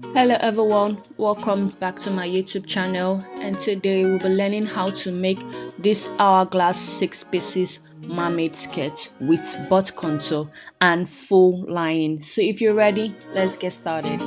Hello everyone, welcome back to my YouTube channel, and today we'll be learning how to make this hourglass 6 pieces mermaid skirt with butt contour and full lining. So if you're ready, let's get started.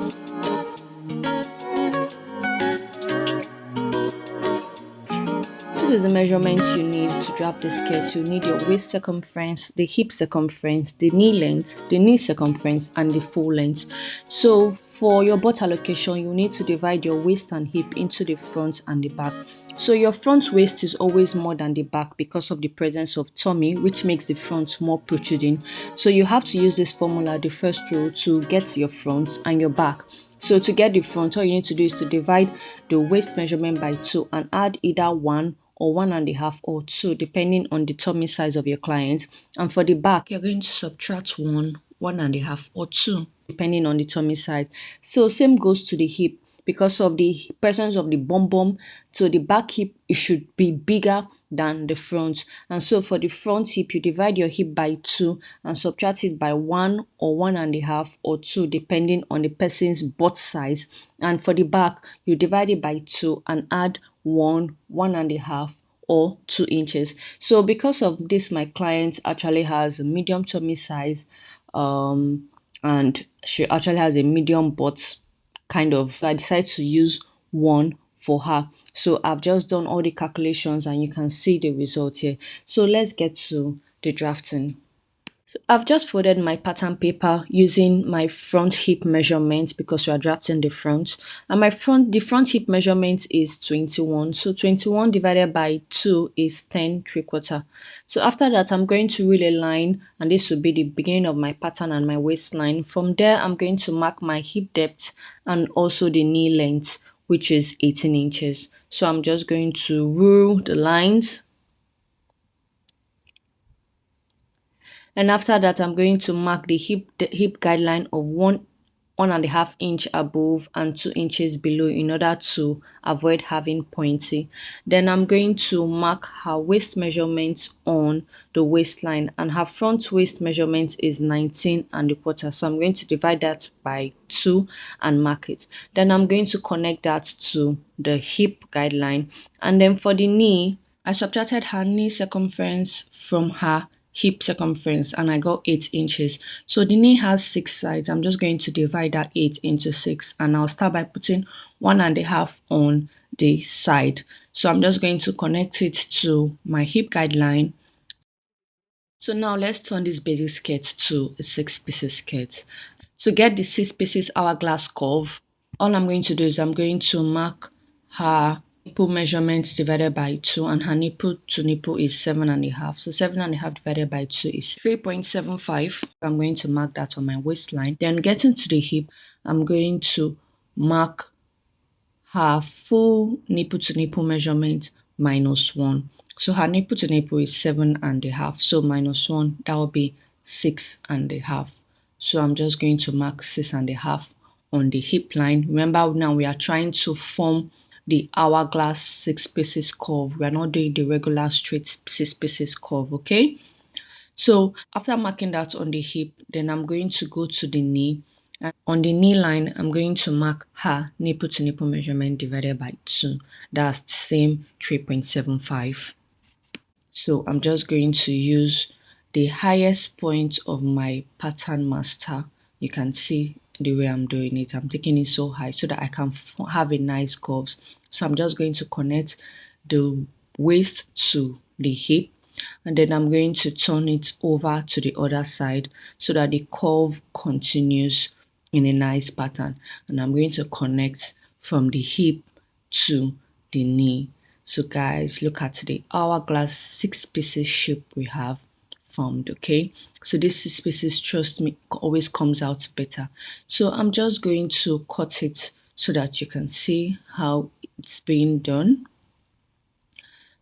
This is the measurements you need to draft the skirt. You need your waist circumference, the hip circumference, the knee length, the knee circumference, and the full length. So for your butt allocation, you need to divide your waist and hip into the front and the back. So your front waist is always more than the back because of the presence of tummy, which makes the front more protruding. So you have to use this formula, the first rule, to get your front and your back. So to get the front, all you need to do is to divide the waist measurement by 2 and add either 1 or 1.5 or 2 depending on the tummy size of your client. And for the back, you're going to subtract 1, 1.5 or 2 depending on the tummy size. So same goes to the hip. Because of the presence of the bum bum, so the back hip, it should be bigger than the front. And so for the front hip, you divide your hip by 2 and subtract it by 1 or 1.5 or 2 depending on the person's butt size. And for the back, you divide it by 2 and add 1, 1.5 or 2 inches. So because of this, my client actually has a medium tummy size, and she actually has a medium butt kind of. So I decided to use 1 for her. So I've just done all the calculations and you can see the result here. So let's get to the drafting. I've just folded my pattern paper using my front hip measurement because we are drafting the front. And the front hip measurement is 21. So 21 divided by 2 is 10 3/4. So after that, I'm going to reel a line, and this will be the beginning of my pattern and my waistline. From there, I'm going to mark my hip depth and also the knee length, which is 18 inches. So I'm just going to rule the lines. And after that, I'm going to mark the hip guideline of 1.5 inch above and 2 inches below in order to avoid having pointy. Then I'm going to mark her waist measurements on the waistline, and her front waist measurement is 19.25. So I'm going to divide that by 2 and mark it. Then I'm going to connect that to the hip guideline. And then for the knee, I subtracted her knee circumference from her hip circumference and I got 8 inches. So the knee has 6 sides. I'm just going to divide that 8 into 6, and I'll start by putting 1.5 on the side. So I'm just going to connect it to my hip guideline. So now let's turn this basic skirt to a 6 pieces skirt. To get the 6 pieces hourglass curve, all I'm going to do is I'm going to mark her nipple measurements divided by 2, and her nipple to nipple is 7.5. So 7.5 divided by 2 is 3.75. I'm going to mark that on my waistline. Then getting to the hip, I'm going to mark her full nipple to nipple measurement minus 1. So her nipple to nipple is 7.5. So minus 1, that will be 6.5. So I'm just going to mark 6.5 on the hip line. Remember, now we are trying to form the hourglass 6 pieces curve. We are not doing the regular straight 6 pieces curve, okay? So after marking that on the hip, then I'm going to go to the knee. And on the knee line, I'm going to mark her nipple to nipple measurement divided by 2. That's the same 3.75. So I'm just going to use the highest point of my pattern master. You can see the way I'm doing it. I'm taking it so high so that I can have a nice curves. So I'm just going to connect the waist to the hip, and then I'm going to turn it over to the other side so that the curve continues in a nice pattern. And I'm going to connect from the hip to the knee. So guys, look at the hourglass 6 pieces shape we have formed, okay? So this 6 pieces, trust me, always comes out better. So I'm just going to cut it so that you can see how it's being done.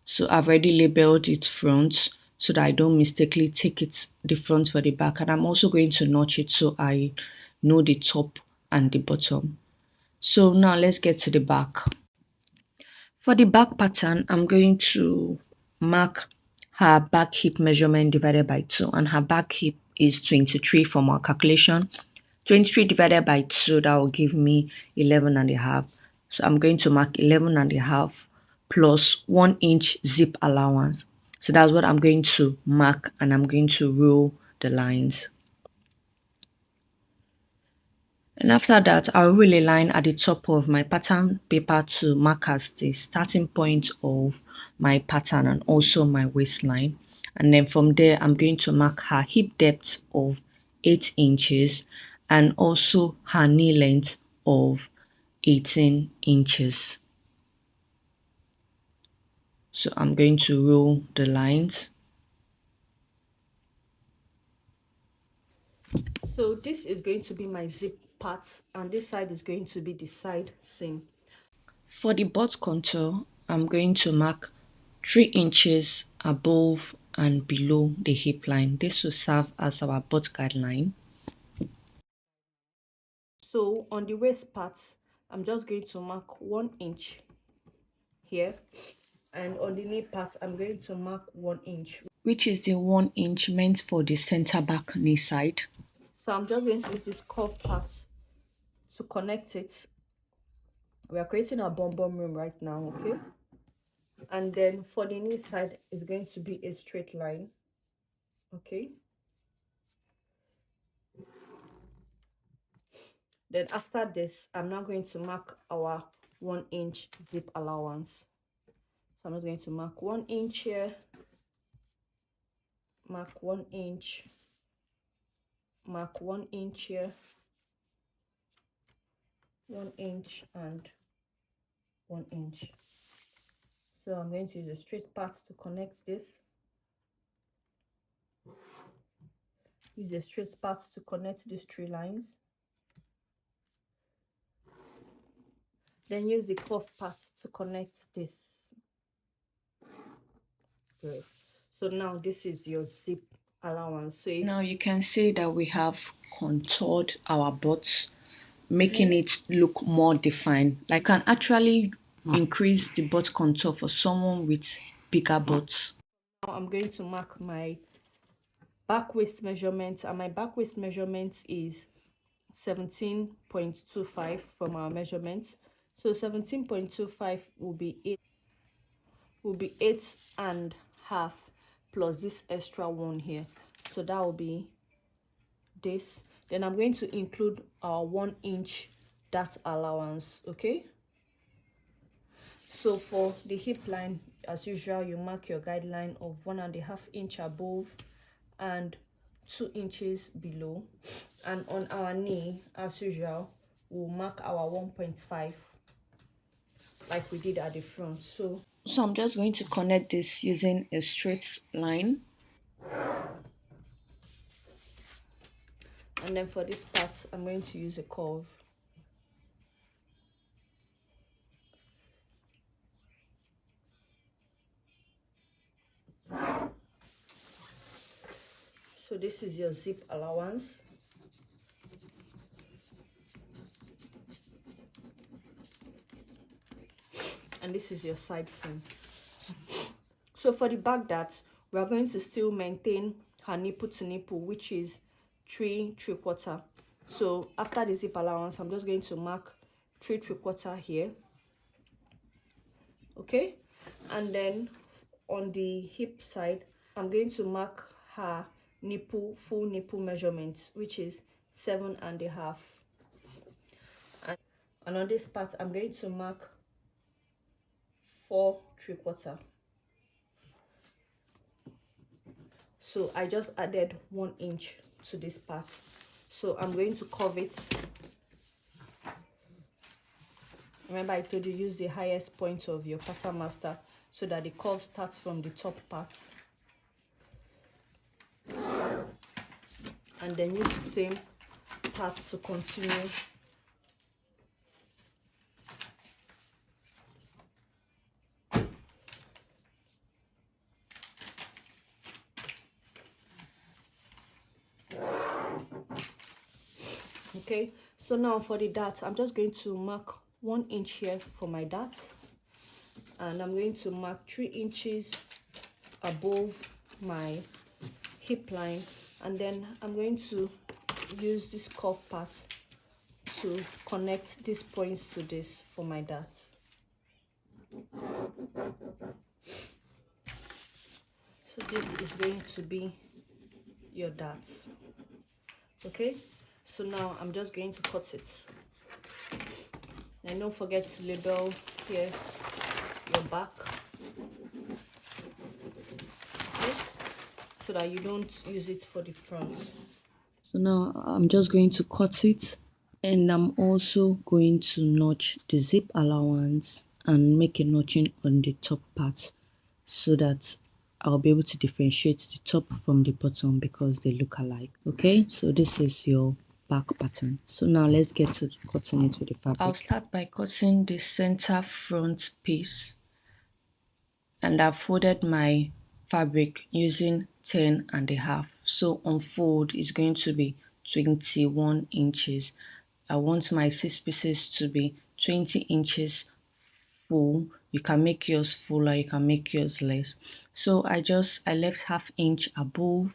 So I've already labeled it front so that I don't mistakenly take it the front for the back. And I'm also going to notch it so I know the top and the bottom. So now let's get to the back. For the back pattern, I'm going to mark her back hip measurement divided by 2, and her back hip is 23 from our calculation. 23 divided by 2, that will give me 11 and a half. So I'm going to mark 11 and a half plus 1 inch zip allowance. So that's what I'm going to mark, and I'm going to roll the lines. And after that, I'll roll a line at the top of my pattern paper to mark as the starting point of my pattern and also my waistline. And then from there, I'm going to mark her hip depth of 8 inches and also her knee length of 18 inches. So I'm going to roll the lines. So this is going to be my zip part, and this side is going to be the side seam. For the butt contour, I'm going to mark 3 inches above and below the hip line. This will serve as our butt guideline. So on the waist parts, I'm just going to mark 1 inch here, and on the knee part, I'm going to mark 1 inch, which is the 1 inch meant for the center back knee side. So I'm just going to use this curved part to connect it. We are creating a bum bum room right now, okay? And then for the knee side, it's going to be a straight line, okay? Then after this, I'm now going to mark our 1 inch zip allowance. So I'm just going to mark 1 inch here, mark 1 inch, mark 1 inch here, 1 inch, and 1 inch. So I'm going to use a straight part to connect this. Use a straight part to connect these 3 lines. Then use the curved part to connect this. Good. So now this is your zip allowance. So now you can see that we have contoured our butts, making it look more defined. Like, can actually increase the butt contour for someone with bigger butts. Now I'm going to mark my back waist measurement, and my back waist measurement is 17.25 from our measurements. So 17.25 will be 8.5 plus this extra one here. So that will be this. Then I'm going to include our 1 inch dart allowance, okay? So for the hip line, as usual, you mark your guideline of 1.5 inch above and 2 inches below. And on our knee, as usual, we'll mark our 1.5 like we did at the front. So I'm just going to connect this using a straight line. And then for this part, I'm going to use a curve. So this is your zip allowance. And this is your side seam. So for the back dart, we are going to still maintain her nipple to nipple, which is 3¾ So after the zip allowance, I'm just going to mark 3¾ here, okay? And then on the hip side, I'm going to mark her nipple, full nipple measurement, which is 7.5. And on this part, I'm going to mark 4¾ So I just added 1 inch to this part. So I'm going to curve it. Remember, I told you use the highest point of your pattern master so that the curve starts from the top part. And then use the same part to continue. Okay, so now for the dart, I'm just going to mark 1 inch here for my dart, and I'm going to mark 3 inches above my hip line, and then I'm going to use this cuff part to connect these points to this for my darts. So this is going to be your darts. Okay, so now I'm just going to cut it. And don't forget to label here your back, okay, so that you don't use it for the front. So now I'm just going to cut it, and I'm also going to notch the zip allowance and make a notching on the top part so that I'll be able to differentiate the top from the bottom because they look alike. Okay, so this is your back pattern. So now let's get to cutting it with the fabric. I'll start by cutting the center front piece, and I've folded my fabric using 10.5. So on fold is going to be 21 inches. I want my 6 pieces to be 20 inches full. You can make yours fuller, you can make yours less. So I left ½ inch above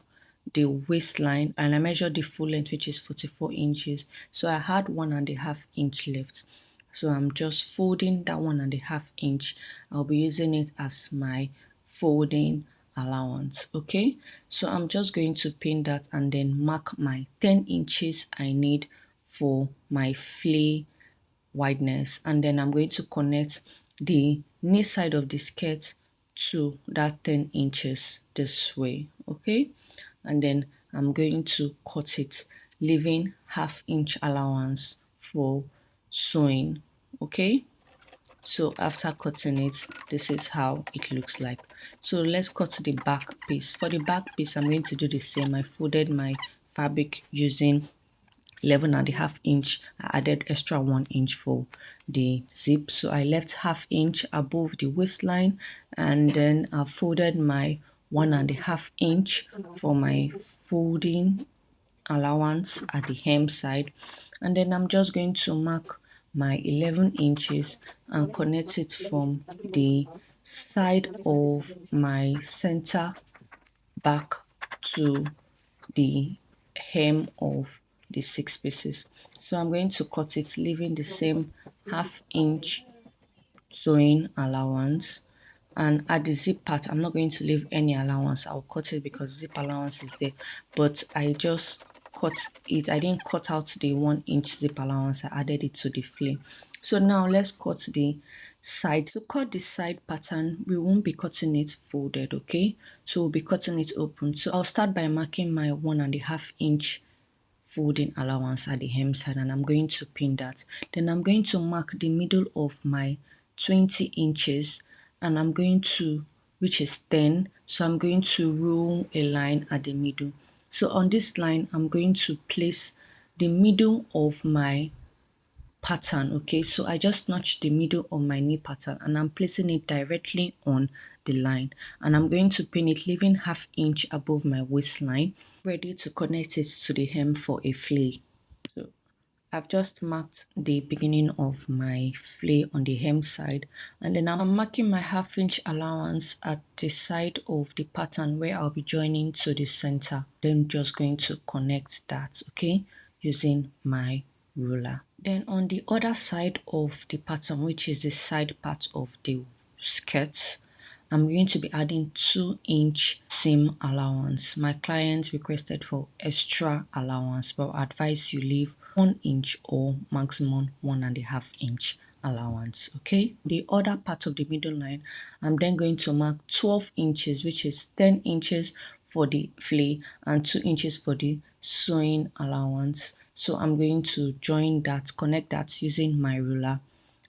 the waistline and I measured the full length, which is 44 inches. So I had 1.5 inch left. So I'm just folding that 1.5 inch. I'll be using it as my folding allowance. Okay, so I'm just going to pin that and then mark my 10 inches I need for my flay wideness, and then I'm going to connect the knee side of the skirt to that 10 inches this way. Okay, and then I'm going to cut it, leaving ½ inch allowance for sewing. Okay, so after cutting it, this is how it looks like. So let's cut the back piece. For the back piece, I'm going to do the same. I folded my fabric using 11.5 inch. I added extra 1 inch for the zip, so I left ½ inch above the waistline, and then I folded my 1.5 inch for my folding allowance at the hem side, and then I'm just going to mark my 11 inches and connect it from the side of my center back to the hem of the 6 pieces. So I'm going to cut it, leaving the same ½ inch sewing allowance. And at the zip part, I'm not going to leave any allowance. I'll cut it because zip allowance is there, but I just cut it. I didn't cut out the 1 inch zip allowance. I added it to the flare. So now let's cut the side. To cut the side pattern, we won't be cutting it folded, okay? So we'll be cutting it open. So I'll start by marking my 1.5 inch folding allowance at the hem side, and I'm going to pin that. Then I'm going to mark the middle of my 20 inches, and I'm going to, which is 10, so I'm going to rule a line at the middle. So on this line, I'm going to place the middle of my pattern. Okay, so I just notched the middle of my knee pattern and I'm placing it directly on the line, and I'm going to pin it, leaving ½ inch above my waistline, ready to connect it to the hem for a flay. So I've just marked the beginning of my flay on the hem side, and then I'm marking my ½ inch allowance at the side of the pattern where I'll be joining to the center. Then just going to connect that, okay, using my ruler. Then on the other side of the pattern, which is the side part of the skirt, I'm going to be adding 2 inch seam allowance. My client requested for extra allowance, but I advise you leave 1 inch or maximum 1.5 inch allowance. Okay, the other part of the middle line, I'm then going to mark 12 inches, which is 10 inches for the flay and 2 inches for the sewing allowance. So I'm going to join that, connect that using my ruler,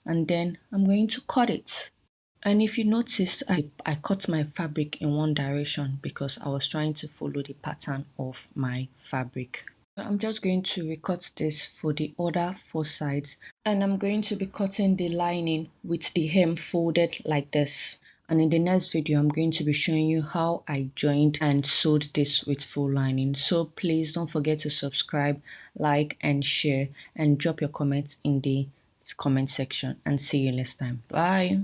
and then I'm going to cut it. And if you notice, I cut my fabric in one direction because I was trying to follow the pattern of my fabric. So I'm just going to recut this for the other 4 sides, and I'm going to be cutting the lining with the hem folded like this. And in the next video, I'm going to be showing you how I joined and sewed this with full lining. So please don't forget to subscribe, like, and share, and drop your comments in the comment section, and see you next time. Bye.